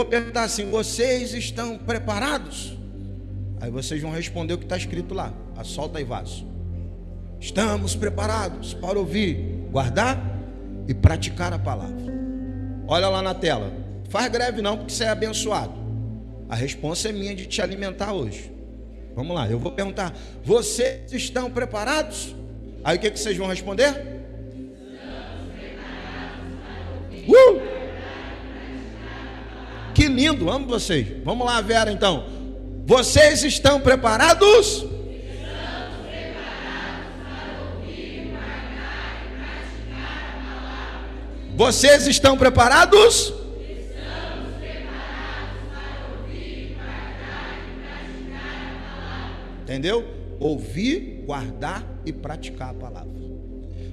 perguntar assim: vocês estão preparados? Aí vocês vão responder o que está escrito lá. Solta aí, vaso. Estamos preparados para ouvir, guardar e praticar a palavra. Olha lá na tela. Faz greve não, porque você é abençoado. A resposta é minha de te alimentar hoje. Vamos lá, eu vou perguntar: vocês estão preparados? Aí o que vocês vão responder? Estamos preparados para ouvir. Que lindo, amo vocês. Vamos lá, Vera, então. Vocês estão preparados? Estamos preparados para ouvir, guardar e praticar a palavra. Vocês estão preparados? Estamos preparados para ouvir, guardar e praticar a palavra. Entendeu? Ouvir, guardar e praticar a palavra.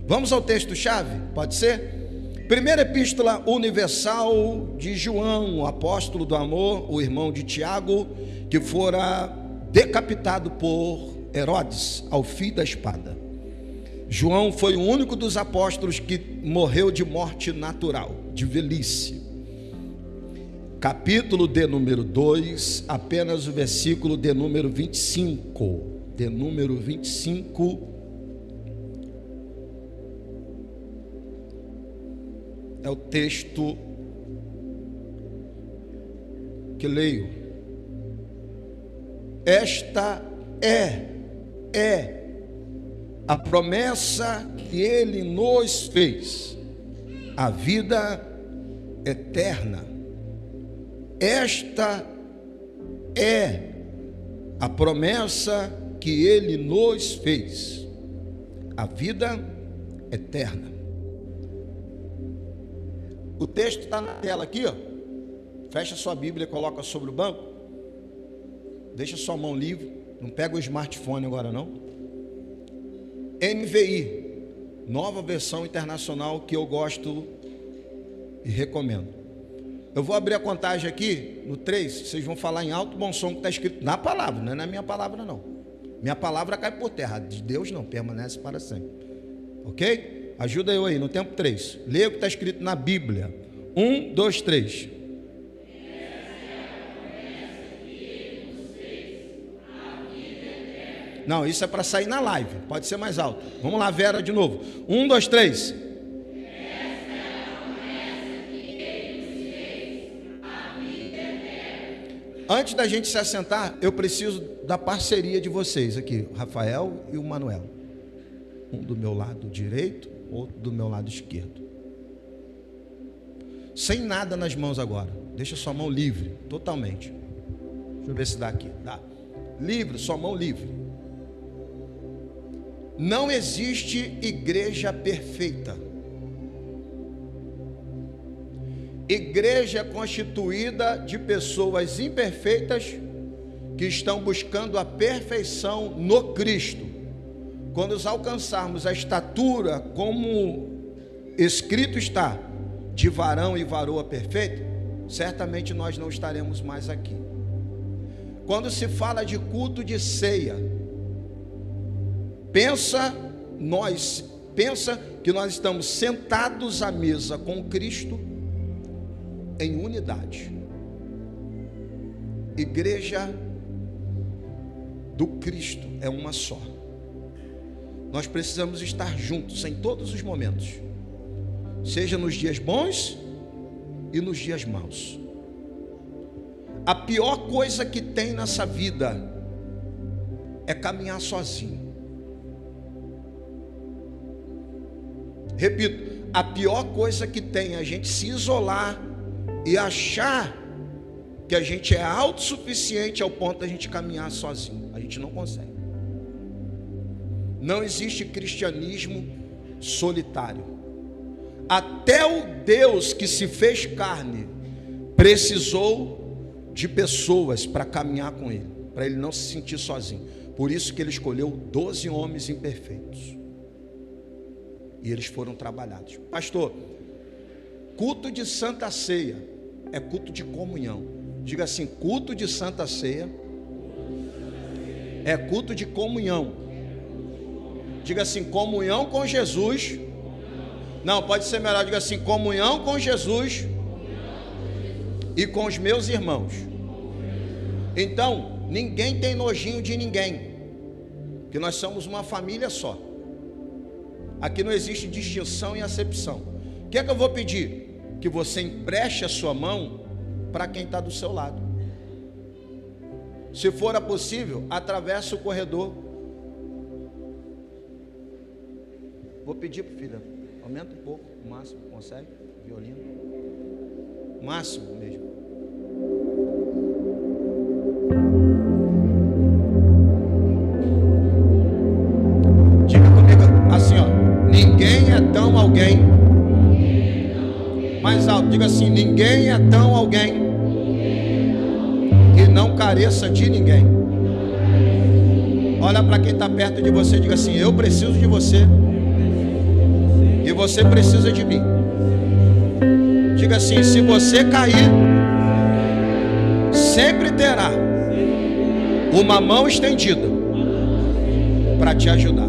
Vamos ao texto-chave? Pode ser? Primeira epístola universal de João, o apóstolo do amor, o irmão de Tiago, que fora decapitado por Herodes ao fio da espada. João foi o único dos apóstolos que morreu de morte natural, de velhice. Capítulo de número 2, apenas o versículo de número 25. De número 25. É o texto que leio. Esta é a promessa que Ele nos fez, a vida eterna. Esta é a promessa que Ele nos fez, a vida eterna. O texto está na tela aqui, ó. Fecha sua Bíblia e coloca sobre o banco. Deixa sua mão livre. Não pega o smartphone agora não. NVI, nova versão internacional, que eu gosto e recomendo. Eu vou abrir a contagem aqui no 3. Vocês vão falar em alto bom som que está escrito na palavra. Não é na minha palavra não. Minha palavra cai por terra. De Deus não, permanece para sempre. Ok? Ajuda eu aí, no tempo 3. Leia o que está escrito na Bíblia. 1, 2, 3. Não, isso é para sair na live. Pode ser mais alto. Vamos lá, Vera, de novo. 1, 2, 3. Antes da gente se assentar, eu preciso da parceria de vocês aqui, o Rafael e o Manuel. Um do meu lado direito, outro do meu lado esquerdo. Sem nada nas mãos agora. Deixa sua mão livre, totalmente. Deixa eu ver se dá aqui. Dá. Livre, sua mão livre. Não existe igreja perfeita. Igreja constituída de pessoas imperfeitas que estão buscando a perfeição no Cristo. Quando nós alcançarmos a estatura, como escrito está, de varão e varoa perfeito, certamente nós não estaremos mais aqui. Quando se fala de culto de ceia, pensa que nós estamos sentados à mesa com Cristo em unidade. Igreja do Cristo é uma só. Nós precisamos estar juntos em todos os momentos, seja nos dias bons e nos dias maus. A pior coisa que tem nessa vida é caminhar sozinho. Repito, a pior coisa que tem é a gente se isolar e achar que a gente é autossuficiente ao ponto de a gente caminhar sozinho. A gente não consegue. Não existe cristianismo solitário. Até o Deus que se fez carne precisou de pessoas para caminhar com Ele, para Ele não se sentir sozinho. Por isso que Ele escolheu 12 homens imperfeitos. E eles foram trabalhados. Pastor, culto de Santa Ceia é culto de comunhão. Diga assim: culto de Santa Ceia é culto de comunhão. Diga assim: comunhão com Jesus. Não, pode ser melhor. Diga assim: comunhão com Jesus e com os meus irmãos. Então, ninguém tem nojinho de ninguém, que nós somos uma família só. Aqui não existe distinção e acepção. O que é que eu vou pedir? Que você empreste a sua mão para quem está do seu lado. Se for possível, atravesse o corredor. Vou pedir para o filho, aumenta um pouco, o máximo, consegue? Violino. Máximo mesmo. Diga comigo assim, ó. Ninguém é tão alguém. Mais alto, diga assim: ninguém é tão alguém que não careça de ninguém. Olha para quem está perto de você, diga assim: eu preciso de você e você precisa de mim. Diga assim: se você cair, sempre terá uma mão estendida para te ajudar.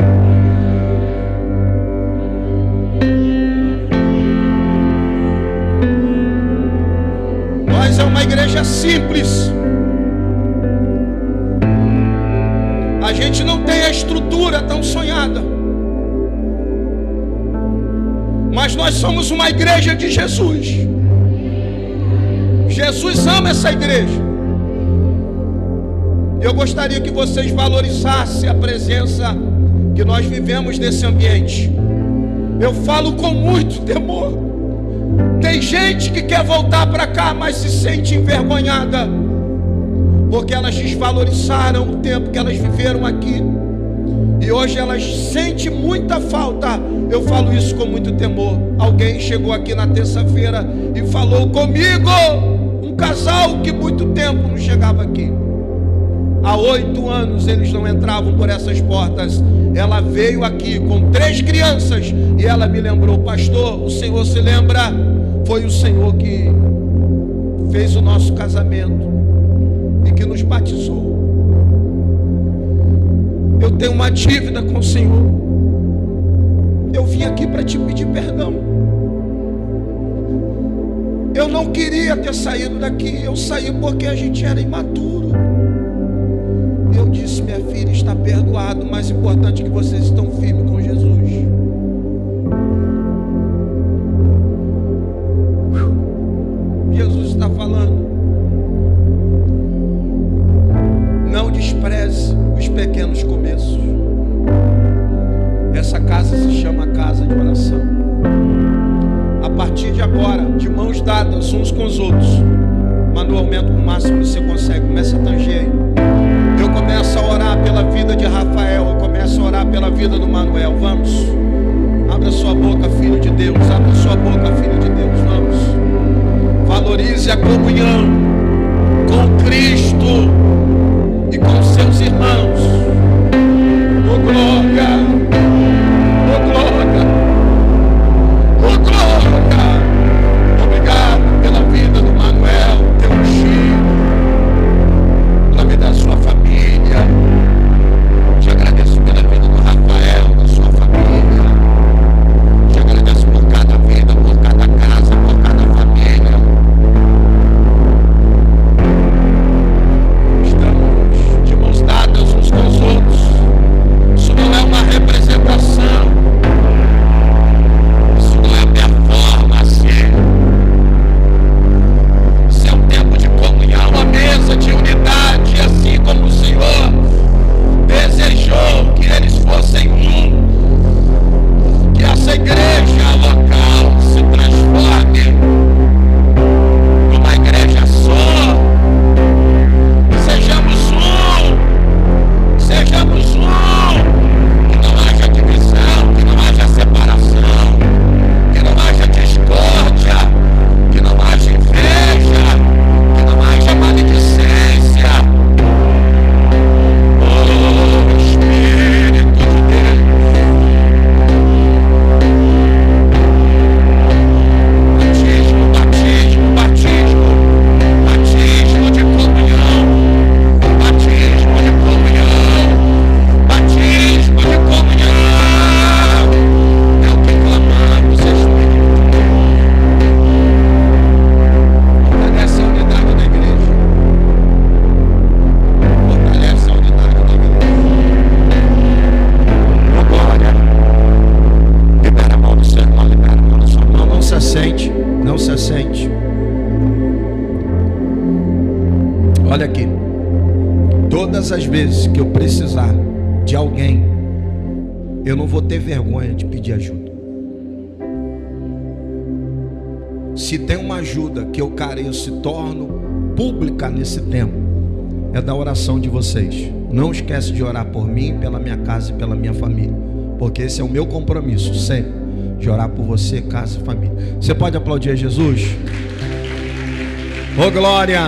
Nós é uma igreja simples. A gente não tem a estrutura tão sonhada, mas nós somos uma igreja de Jesus. Jesus ama essa igreja. Eu gostaria que vocês valorizassem a presença que nós vivemos nesse ambiente. Eu falo com muito temor. Tem gente que quer voltar para cá, mas se sente envergonhada, porque elas desvalorizaram o tempo que elas viveram aqui. E hoje elas sentem muita falta. Eu falo isso com muito temor. Alguém chegou aqui na terça-feira e falou comigo, um casal que muito tempo não chegava aqui. Há 8 anos eles não entravam por essas portas. Ela veio aqui com 3 crianças e ela me lembrou: pastor, o senhor se lembra? Foi o senhor que fez o nosso casamento e que nos batizou. Eu tenho uma dívida com o Senhor. Eu vim aqui para te pedir perdão. Eu não queria ter saído daqui. Eu saí porque a gente era imaturo. Eu disse: minha filha, está perdoado. O mais importante é que vocês estão firmes com Jesus. Jesus está falando: não despreze os pequenos começos. Essa casa se chama casa de oração. A partir de agora, de mãos dadas uns com os outros, manualmente, o máximo que você consegue, começa a tanger aí. Eu começo a orar pela vida de Rafael, eu começo a orar pela vida do Manuel. Vamos, abra sua boca, filho de Deus, abra sua boca, filho de Deus, vamos. Valorize a comunhão com Cristo e com seus irmãos. Oh glória, oh glória, oh glória. Obrigado pela vida do Manuel, teu filho, pela vida da sua família. Te agradeço pela vida do Rafael, da sua família. Te agradeço por cada vida, por cada casa, por cada família. Estamos de mãos dadas uns com os outros. Isso não é uma Olha aqui, todas as vezes que eu precisar de alguém, eu não vou ter vergonha de pedir ajuda. Se tem uma ajuda que eu careço e torno pública nesse tempo, é da oração de vocês. Não esquece de orar por mim, pela minha casa e pela minha família, porque esse é o meu compromisso sempre, de orar por você, casa e família. Você pode aplaudir a Jesus? Ô glória!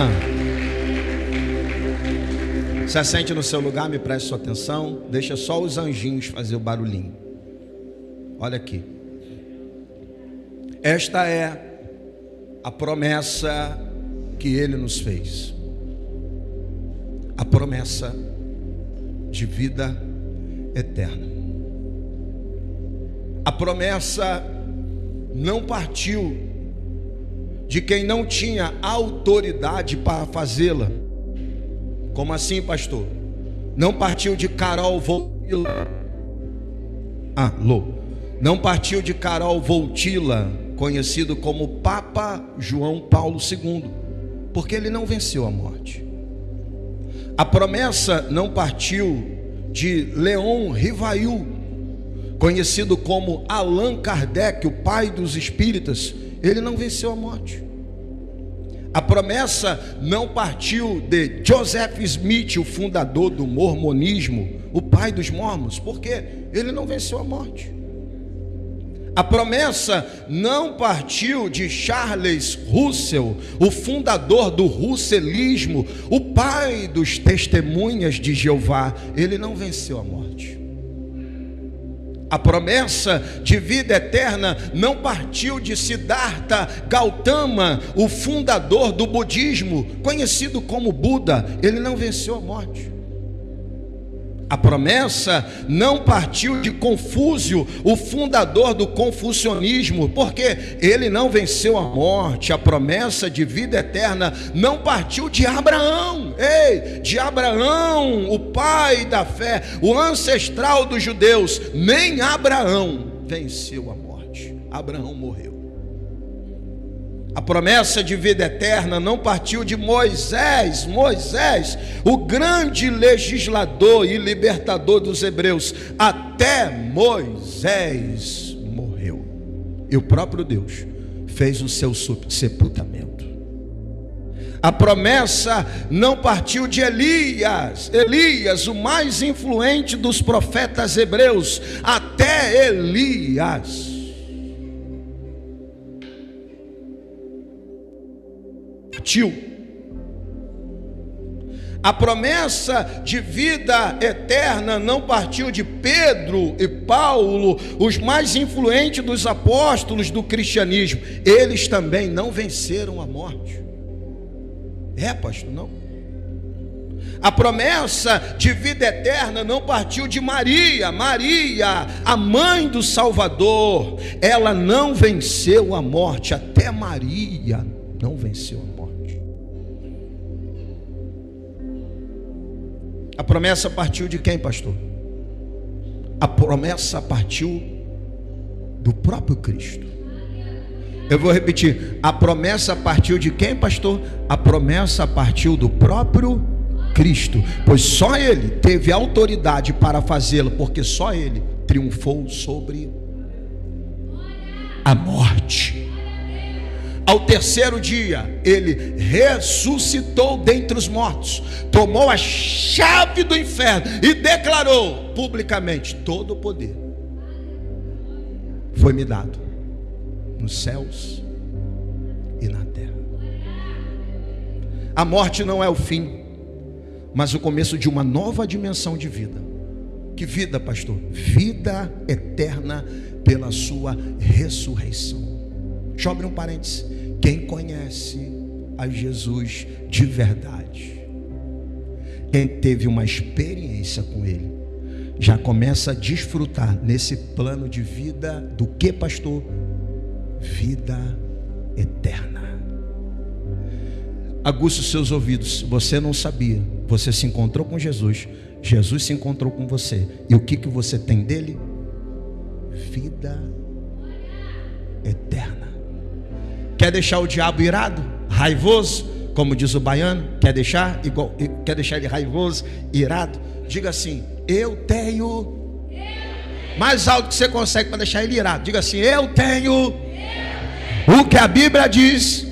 Se assente no seu lugar, me preste sua atenção. Deixa só os anjinhos fazer o barulhinho. Olha aqui. Esta é a promessa que Ele nos fez. A promessa de vida eterna. A promessa não partiu de quem não tinha autoridade para fazê-la. Como assim, pastor? Não partiu de Carol Voltila. Não partiu de Carol Voltila, conhecido como Papa João Paulo II, porque ele não venceu a morte. A promessa não partiu de Leon Rivail, conhecido como Allan Kardec, o pai dos espíritas. Ele não venceu a morte. A promessa não partiu de Joseph Smith, o fundador do mormonismo, o pai dos mormons, porque ele não venceu a morte. A promessa não partiu de Charles Russell, o fundador do russelismo, o pai dos testemunhas de Jeová. Ele não venceu a morte. A promessa de vida eterna não partiu de Siddhartha Gautama, o fundador do budismo, conhecido como Buda. Ele não venceu a morte. A promessa não partiu de Confúcio, o fundador do confucionismo, porque ele não venceu a morte. A promessa de vida eterna não partiu de Abraão, de Abraão, o pai da fé, o ancestral dos judeus. Nem Abraão venceu a morte. Abraão morreu. A promessa de vida eterna não partiu de Moisés, o grande legislador e libertador dos hebreus. Até Moisés morreu, e o próprio Deus fez o seu sepultamento. A promessa não partiu de Elias, o mais influente dos profetas hebreus. Até Elias. A promessa de vida eterna não partiu de Pedro e Paulo, os mais influentes dos apóstolos do cristianismo. Eles também não venceram a morte. Pastor, não. A promessa de vida eterna não partiu de Maria, a mãe do Salvador. Ela não venceu a morte. Até Maria não venceu a morte. A promessa partiu de quem, pastor? A promessa partiu do próprio Cristo. Eu vou repetir. A promessa partiu de quem, pastor? A promessa partiu do próprio Cristo, pois só Ele teve autoridade para fazê-lo, porque só Ele triunfou sobre a morte. Ao terceiro dia, Ele ressuscitou dentre os mortos, tomou a chave do inferno e declarou publicamente: todo o poder foi me dado nos céus e na terra. A morte não é o fim, mas o começo de uma nova dimensão de vida. Que vida, pastor? Vida eterna pela sua ressurreição. Deixa eu abrir um parênteses. Quem conhece a Jesus de verdade, quem teve uma experiência com Ele, já começa a desfrutar nesse plano de vida do que, pastor? Vida eterna. Aguça os seus ouvidos. Você não sabia, você se encontrou com Jesus, Jesus se encontrou com você, e o que você tem dele? Vida eterna. Quer deixar o diabo irado, raivoso? como diz o baiano, quer deixar ele raivoso, irado? Diga assim: eu tenho. Mais alto que você consegue para deixar ele irado. Diga assim: eu tenho o que a Bíblia diz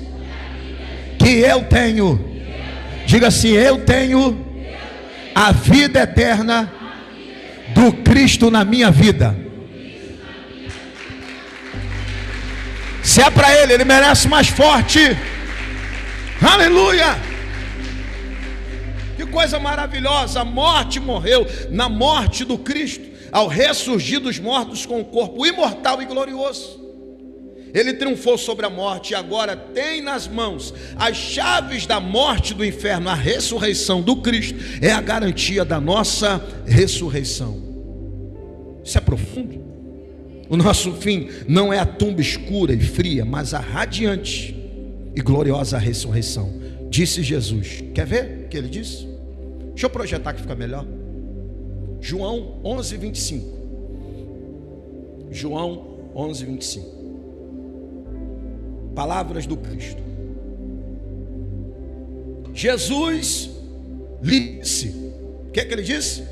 que eu tenho. Diga assim: eu tenho a vida eterna do Cristo na minha vida. Se é para ele merece mais forte. Aleluia! Que coisa maravilhosa. A morte morreu. Na morte do Cristo, ao ressurgir dos mortos com o corpo imortal e glorioso, ele triunfou sobre a morte e agora tem nas mãos as chaves da morte e do inferno. A ressurreição do Cristo é a garantia da nossa ressurreição. Isso é profundo. O nosso fim não é a tumba escura e fria, mas a radiante e gloriosa ressurreição. Disse Jesus. Quer ver o que ele disse? Deixa eu projetar que fica melhor. João 11, 25. João 11, 25. Palavras do Cristo. Jesus lhe disse. O que é que ele disse?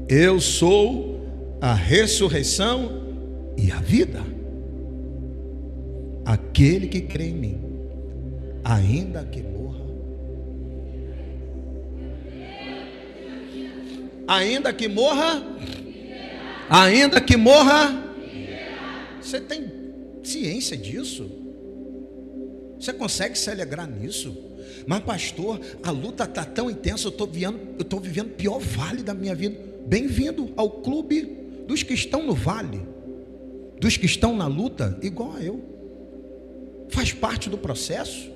Eu sou a ressurreição e a vida. Aquele que crê em mim, ainda que morra, ainda que morra, ainda que morra. Você tem ciência disso? Você consegue se alegrar nisso? Mas pastor, a luta está tão intensa, eu estou vivendo o pior vale da minha vida. Bem-vindo ao clube dos que estão no vale, dos que estão na luta, igual a eu. Faz parte do processo.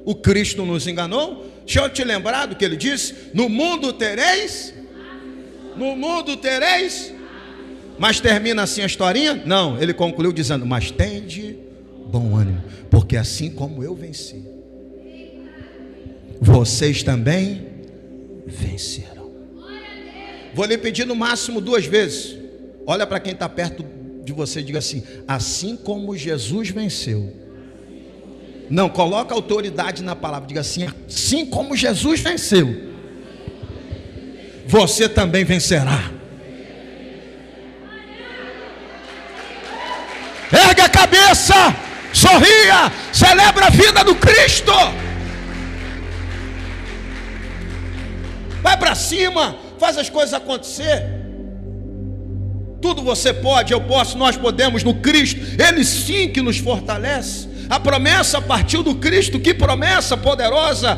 O Cristo nos enganou. Deixa eu te lembrar do que ele disse: no mundo tereis. Mas termina assim a historinha? Não, ele concluiu dizendo: mas tende bom ânimo, porque assim como eu venci, vocês também vencerão. Vou lhe pedir no máximo 2 vezes. Olha para quem está perto de você e diga assim: assim como Jesus venceu. Não, coloca autoridade na palavra. Diga assim: assim como Jesus venceu, você também vencerá. Ergue a cabeça, sorria, celebra a vida do Cristo. Vai para cima, faz as coisas acontecer. Tudo você pode, eu posso, nós podemos no Cristo. Ele sim que nos fortalece. A promessa partiu do Cristo. Que promessa poderosa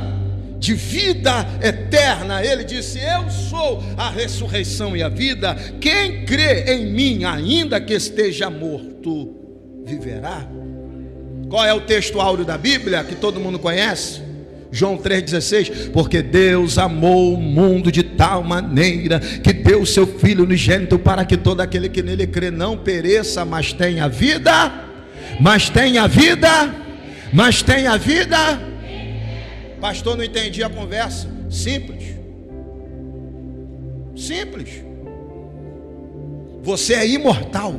de vida eterna. Ele disse: eu sou a ressurreição e a vida. Quem crê em mim, ainda que esteja morto, viverá. Qual é o texto áureo da Bíblia que todo mundo conhece? João 3,16. Porque Deus amou o mundo de tal maneira que deu o seu Filho unigênito, para que todo aquele que nele crê não pereça, mas tenha vida. Mas tenha vida. Mas tenha vida. Pastor, não entendi a conversa. Simples. Simples. Você é imortal.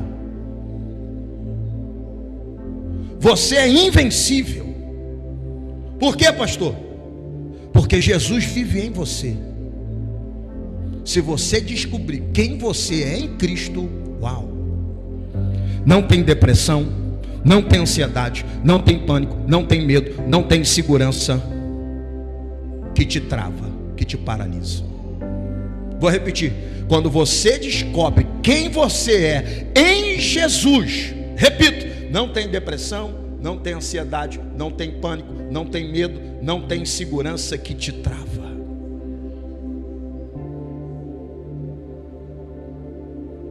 Você é invencível. Por quê, pastor? Porque Jesus vive em você. Se você descobrir quem você é em Cristo, uau! Não tem depressão, não tem ansiedade, não tem pânico, não tem medo, não tem insegurança que te trava, que te paralisa. Vou repetir: quando você descobre quem você é em Jesus, repito, não tem depressão, não tem ansiedade, não tem pânico, não tem medo, não tem insegurança que te trava.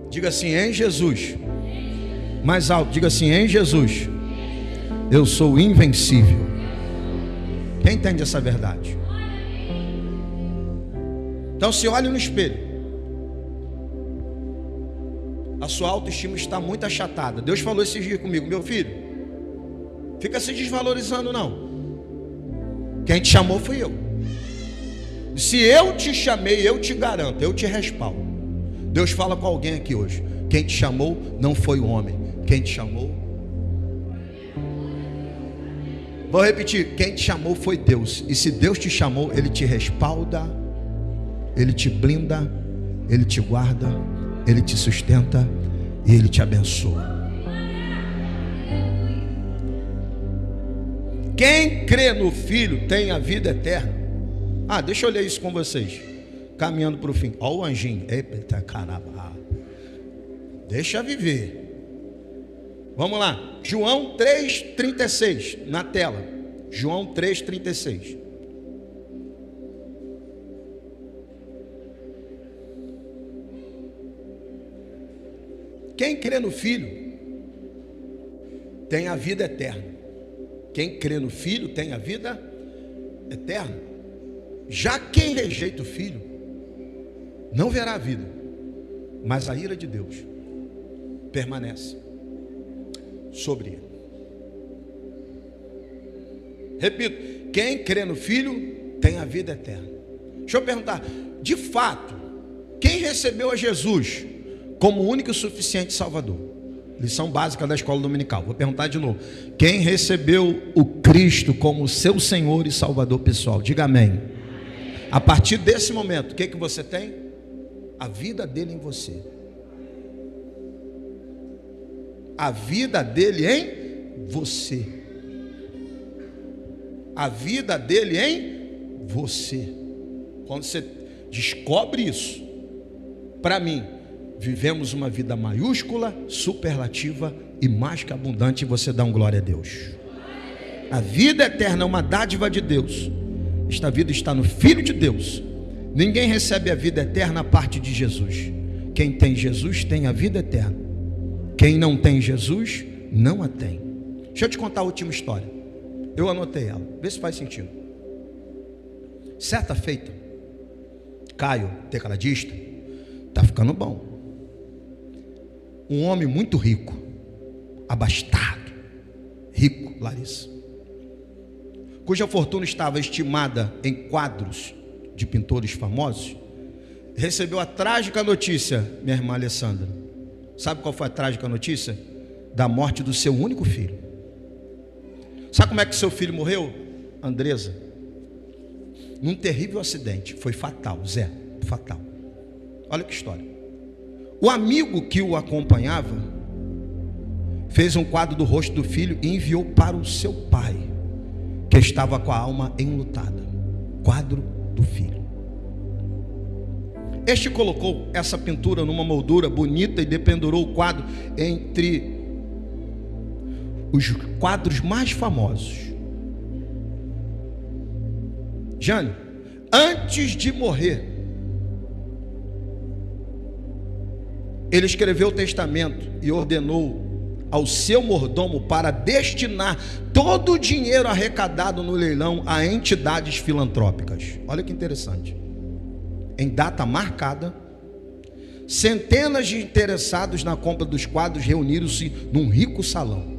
Diga assim: em Jesus. Mais alto, diga assim: em Jesus eu sou invencível. Quem entende essa verdade? Então se olhe no espelho. A sua autoestima está muito achatada. Deus falou esses dias comigo: meu filho, fica se desvalorizando não. Quem te chamou fui eu. Se eu te chamei, eu te garanto, eu te respaldo. Deus fala com alguém aqui hoje: quem te chamou não foi o homem, quem te chamou. Vou repetir, quem te chamou foi Deus. E se Deus te chamou, Ele te respalda, Ele te blinda, Ele te guarda, Ele te sustenta e Ele te abençoa. Quem crê no Filho tem a vida eterna. Deixa eu ler isso com vocês. Caminhando para o fim. Olha o anjinho. Eita caramba. Deixa viver. Vamos lá. João 3,36 na tela. João 3,36. Quem crê no Filho tem a vida eterna. Quem crê no Filho tem a vida eterna. Já quem rejeita o Filho não verá a vida, mas a ira de Deus permanece sobre ele. Repito, quem crê no Filho tem a vida eterna. Deixa eu perguntar, de fato, quem recebeu a Jesus como único e suficiente Salvador? Lição básica da escola dominical. Vou perguntar de novo. Quem recebeu o Cristo como seu Senhor e Salvador pessoal? Diga amém. A partir desse momento, o que você tem? A vida dele em você. A vida dele em você. A vida dele em você. Quando você descobre isso, para mim, vivemos uma vida maiúscula, superlativa e mais que abundante, e você dá glória a Deus. A vida eterna é uma dádiva de Deus. Esta vida está no Filho de Deus. Ninguém recebe a vida eterna a parte de Jesus. Quem tem Jesus tem a vida eterna. Quem não tem Jesus, não a tem. Deixa eu te contar a última história. Eu anotei ela, vê se faz sentido. Certa feita, Caio, tecladista, está ficando bom. Um homem muito rico, abastado, rico, Larissa, cuja fortuna estava estimada em quadros de pintores famosos, recebeu a trágica notícia, minha irmã Alessandra. Sabe qual foi a trágica notícia? Da morte do seu único filho. Sabe como é que seu filho morreu? Andresa, num terrível acidente. Foi fatal, Zé, fatal. Olha que história. O amigo que o acompanhava fez um quadro do rosto do filho e enviou para o seu pai, que estava com a alma enlutada. Quadro do filho. Este colocou essa pintura numa moldura bonita e dependurou o quadro entre os quadros mais famosos. Jane, antes de morrer, ele escreveu o testamento e ordenou ao seu mordomo para destinar todo o dinheiro arrecadado no leilão a entidades filantrópicas. Olha que interessante. Em data marcada, centenas de interessados na compra dos quadros reuniram-se num rico salão.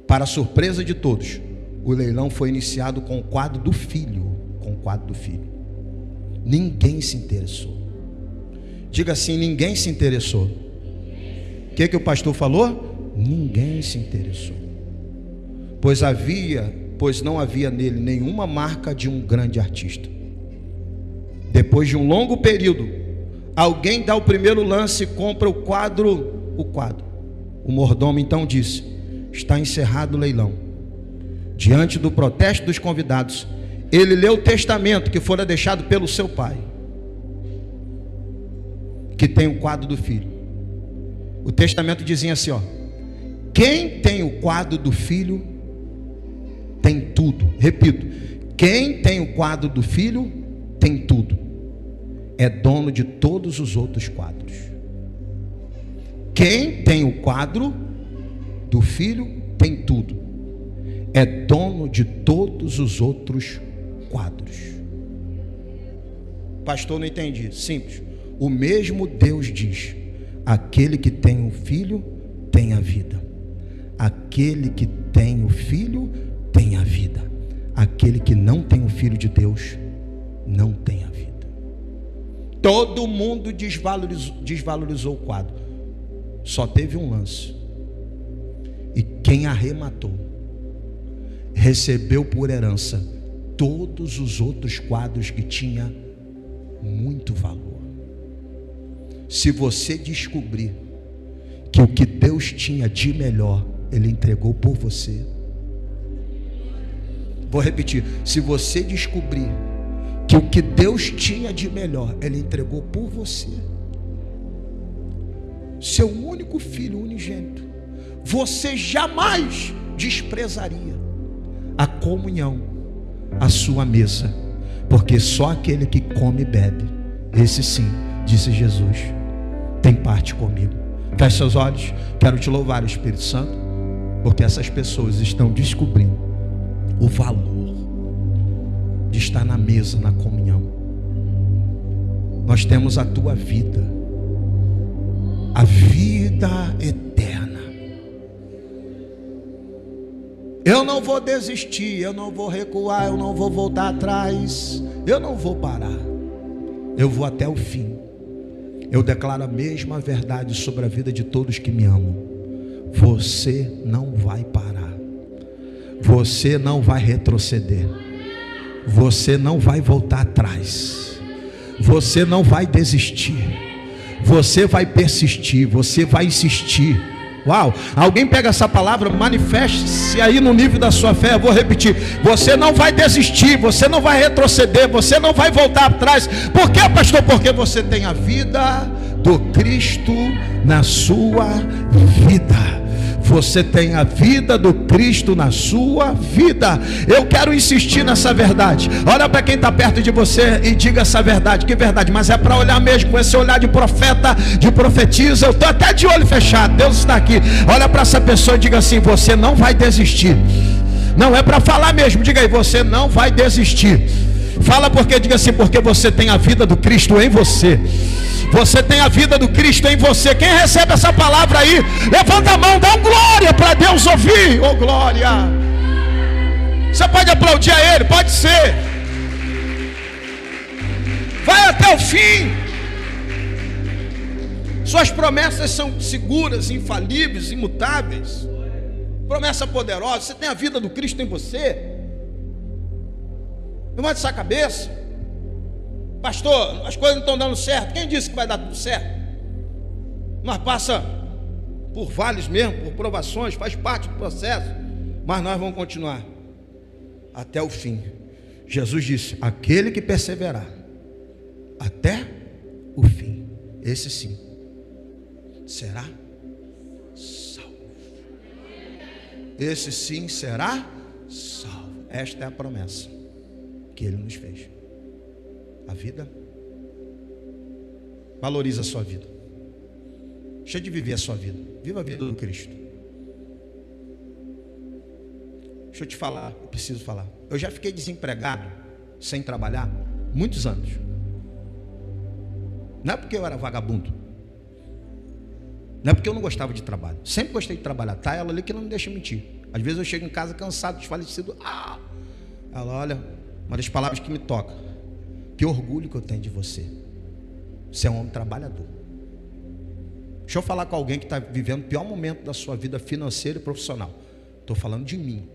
Para surpresa de todos, o leilão foi iniciado com o quadro do filho. Ninguém se interessou. Diga assim: ninguém se interessou. O que o pastor falou? Ninguém se interessou. Pois não havia nele nenhuma marca de um grande artista. Depois de um longo período, alguém dá o primeiro lance e compra o quadro. O mordomo então disse: está encerrado o leilão. Diante do protesto dos convidados, ele leu o testamento que fora deixado pelo seu pai, que tem o quadro do filho. O testamento dizia assim, quem tem o quadro do filho tem tudo. Repito, quem tem o quadro do filho tem tudo. É dono de todos os outros quadros. Quem tem o quadro do filho tem tudo. É dono de todos os outros quadros. Pastor, não entendi. Simples. O mesmo Deus diz: aquele que tem o filho tem a vida. Aquele que tem o filho tem a vida. Aquele que não tem o filho de Deus não tem a vida. Todo mundo desvalorizou o quadro. Só teve um lance. E quem arrematou recebeu por herança todos os outros quadros que tinha muito valor. Se você descobrir que o que Deus tinha de melhor, Ele entregou por você. Vou repetir, se você descobrir que o que Deus tinha de melhor, Ele entregou por você, seu único filho unigênito, você jamais desprezaria a comunhão, a sua mesa, porque só aquele que come e bebe, esse sim, disse Jesus, tem parte comigo. Feche seus olhos, quero te louvar, Espírito Santo, porque essas pessoas estão descobrindo o valor de estar na mesa, na comunhão. Nós temos a tua vida, a vida eterna. Eu não vou desistir, eu não vou recuar, eu não vou voltar atrás, eu não vou parar, eu vou até o fim. Eu declaro a mesma verdade sobre a vida de todos que me amam. Você não vai parar, você não vai retroceder, você não vai voltar atrás, você não vai desistir, você vai persistir, você vai insistir. Uau, alguém pega essa palavra, manifeste-se aí no nível da sua fé. Eu vou repetir, você não vai desistir, você não vai retroceder, você não vai voltar atrás. Por quê, pastor? Porque você tem a vida do Cristo na sua vida. Você tem a vida do Cristo na sua vida. Eu quero insistir nessa verdade. Olha para quem está perto de você e diga essa verdade. Que verdade? Mas é para olhar mesmo com esse olhar de profeta, de profetisa. Eu estou até de olho fechado, Deus está aqui. Olha para essa pessoa e diga assim: você não vai desistir. Não é para falar mesmo, diga aí, você não vai desistir. Fala porque, diga assim, porque você tem a vida do Cristo em você. Você tem a vida do Cristo em você. Quem recebe essa palavra aí, levanta a mão, dá um glória para Deus ouvir. Oh, glória. Você pode aplaudir a Ele, pode ser. Vai até o fim. Suas promessas são seguras, infalíveis, imutáveis. Promessa poderosa. Você tem a vida do Cristo em você. Não manda essa cabeça. Pastor, as coisas não estão dando certo. Quem disse que vai dar tudo certo? Nós passamos por vales mesmo, por provações, faz parte do processo, mas nós vamos continuar até o fim. Jesus disse: aquele que perseverar até o fim, esse sim será salvo. Esse sim será salvo. Esta é a promessa que Ele nos fez. A vida, valoriza a sua vida. Deixa de viver a sua vida. Viva a vida do Cristo. Deixa eu te falar, eu preciso falar. Eu já fiquei desempregado, sem trabalhar, muitos anos. Não é porque eu era vagabundo, não é porque eu não gostava de trabalho. Sempre gostei de trabalhar. Tá ela ali que não me deixa mentir. Às vezes eu chego em casa cansado, desfalecido. Ela olha, uma das palavras que me toca: que orgulho que eu tenho de você. Você é um homem trabalhador. Deixa eu falar com alguém que está vivendo o pior momento da sua vida financeira e profissional. Estou falando de mim.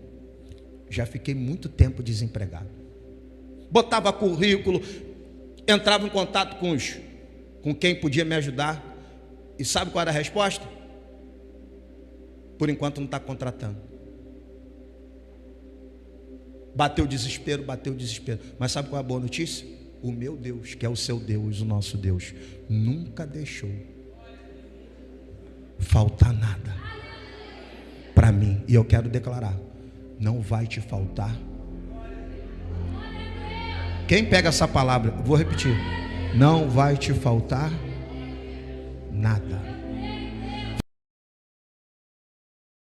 Já fiquei muito tempo desempregado. Botava currículo, entrava em contato com quem podia me ajudar. E sabe qual era a resposta? Por enquanto não está contratando. Bateu o desespero. Mas sabe qual é a boa notícia? O meu Deus, que é o seu Deus, o nosso Deus, nunca deixou faltar nada para mim. E eu quero declarar: não vai te faltar. Quem pega essa palavra? Vou repetir: não vai te faltar nada.